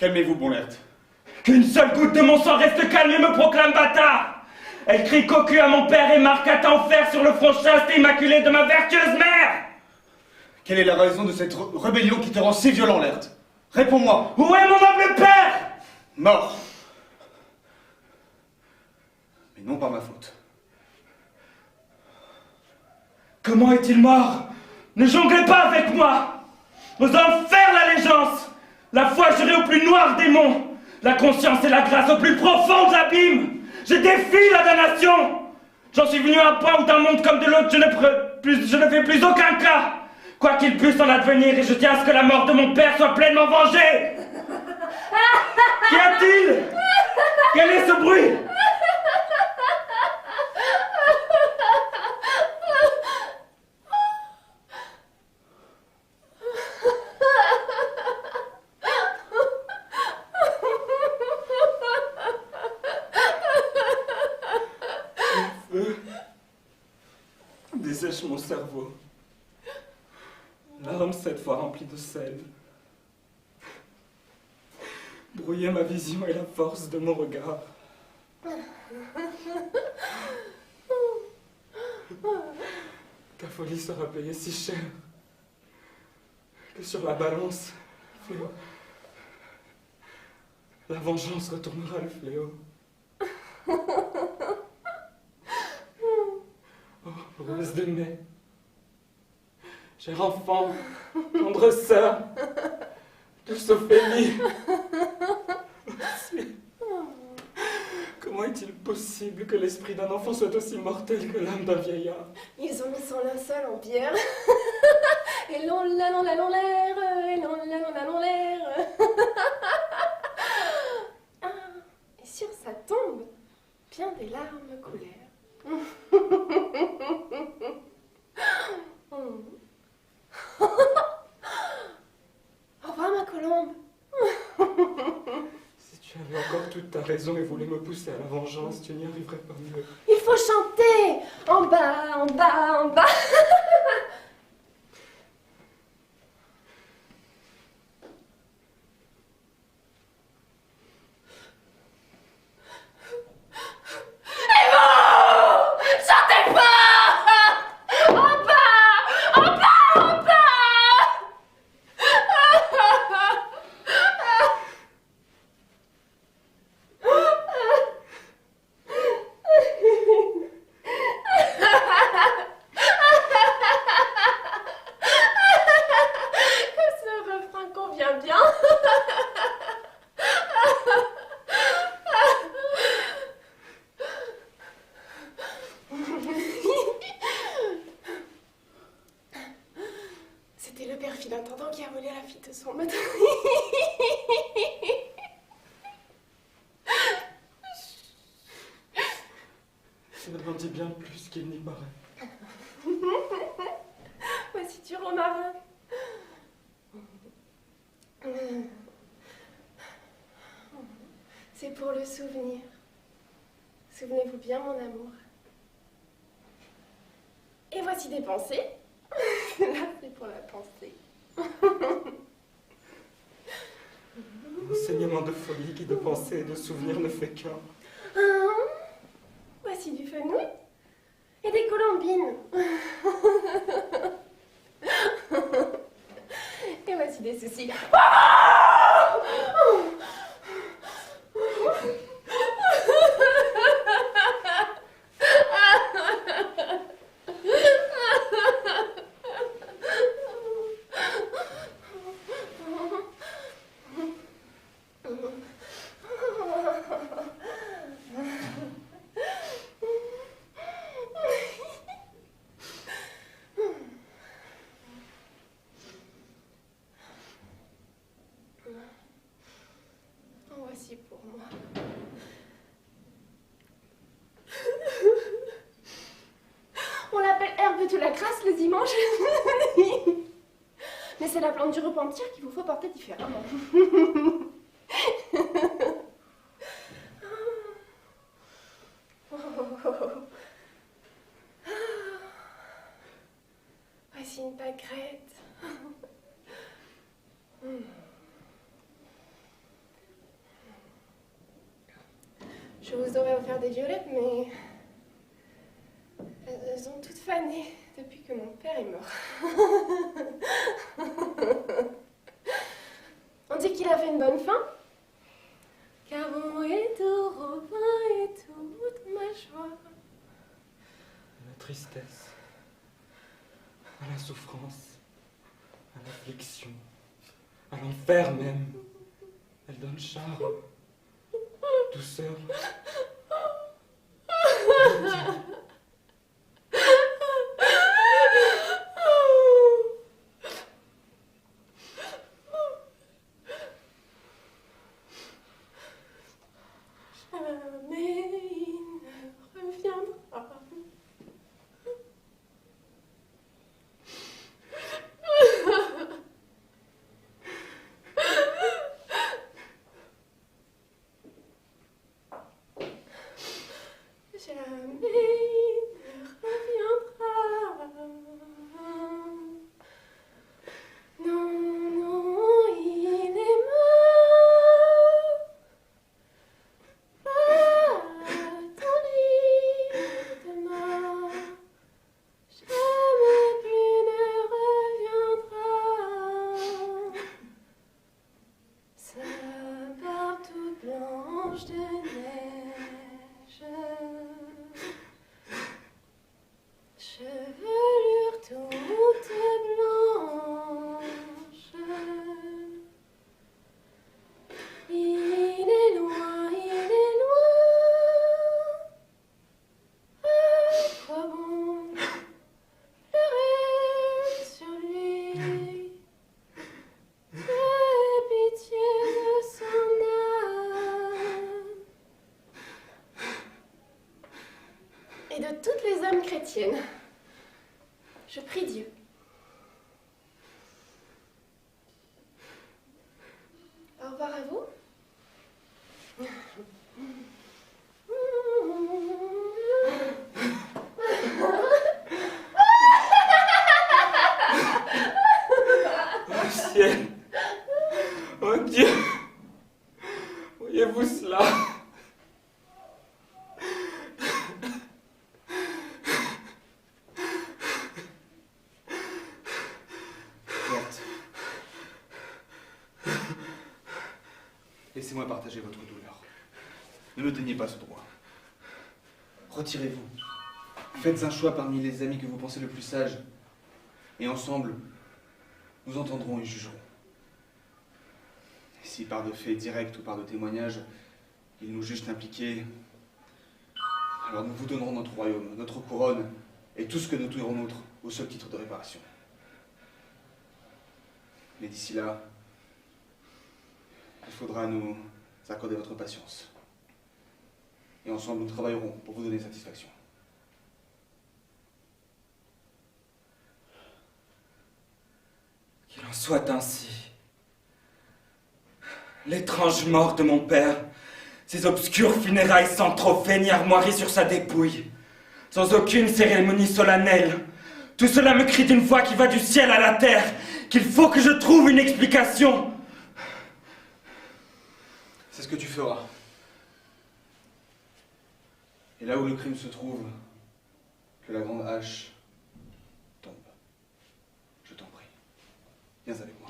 Calmez-vous, Bonlert. Qu'une seule goutte de mon sang reste calme et me proclame bâtard. Elle crie cocu à mon père et marque à en fer sur le front chaste et immaculé de ma vertueuse mère. Quelle est la raison de cette rébellion qui te rend si violent, Lert? Réponds-moi. Où est mon noble père? Mort. Mais non par ma faute. Comment est-il mort? Ne jonglez pas avec moi. Nous allons faire l'allégeance. La foi jurée au plus noir démon. La conscience et la grâce au plus profond de l'abîme. Je défie la damnation. J'en suis venu à un point où d'un monde comme de l'autre, je ne fais plus aucun cas. Quoi qu'il puisse en advenir, et je tiens à ce que la mort de mon père soit pleinement vengée. Qu'y a-t-il? Quel est ce bruit? Le feu dessèche mon cerveau. Larmes cette fois remplies de sel. Brouiller ma vision et la force de mon regard. Ta folie sera payée si cher que sur la balance, fléau, la vengeance retournera le fléau. Oh, rose de mai, cher enfant, tendre sœur, douce Ophélie. Comment est-il possible que l'esprit d'un enfant soit aussi mortel que l'âme d'un vieillard? Ils ont mis son linceul en pierre. Et l'on l'allons l'air, et l'on l'allons l'air. Et sur sa tombe, bien des larmes coulèrent. Au revoir, ma colombe. Si tu avais encore toute ta raison et voulais me pousser à la vengeance, tu n'y arriverais pas mieux. Il faut chanter. En bas, en bas, en bas. C'était le perfide intendant qui a volé la fille de son maître. Ça n'en dit bien plus qu'il n'y paraît. Voici du romarin. C'est pour le souvenir. Souvenez-vous bien, mon amour. Et voici des pensées. Là, c'est pour la pensée. Enseignement de folie qui de pensée et de souvenir ne fait qu'un. Voici du fenouil et des colombines. Et voici des soucis. Voici pour moi. On l'appelle herbe de la grâce le dimanche. Mais c'est la plante du repentir qu'il vous faut porter différemment. Voici une pâquerette. Je vous aurais offert des violettes, mais elles ont toutes fané depuis que mon père est mort. On dit qu'il a fait une bonne fin. Car bon est tout Robin et toute ma joie. À la tristesse, à la souffrance, à l'affliction, à l'enfer même, elle donne charme, douceur. Jamais il ne reviendra. Jamais il ne reviendra. Non, non, il est mort. Attendez demain. Jamais plus ne reviendra. Sa barbe toute blanche de neige, chevelure toute blanche. Il est loin, à quoi bon pleurer sur lui? Aie pitié de son âme et de toutes les âmes chrétiennes. Je prie Dieu. Au revoir à vous. Oh ciel! Oh Dieu! Voyez-vous cela? Berthe. Laissez-moi partager votre douleur. Ne me teniez pas ce droit. Retirez-vous. Faites un choix parmi les amis que vous pensez le plus sages. Et ensemble, nous entendrons et jugerons. Et si par de faits directs ou par de témoignages, ils nous jugent impliqués, alors nous vous donnerons notre royaume, notre couronne, et tout ce que nous dirons nôtre au seul titre de réparation. Mais d'ici là, il faudra nous accorder votre patience. Et ensemble, nous travaillerons pour vous donner satisfaction. Qu'il en soit ainsi. L'étrange mort de mon père, ces obscures funérailles sans trophée ni armoiries sur sa dépouille, sans aucune cérémonie solennelle, tout cela me crie d'une voix qui va du ciel à la terre, qu'il faut que je trouve une explication. C'est ce que tu feras. Et là où le crime se trouve, que la grande hache tombe. Je t'en prie. Viens avec moi.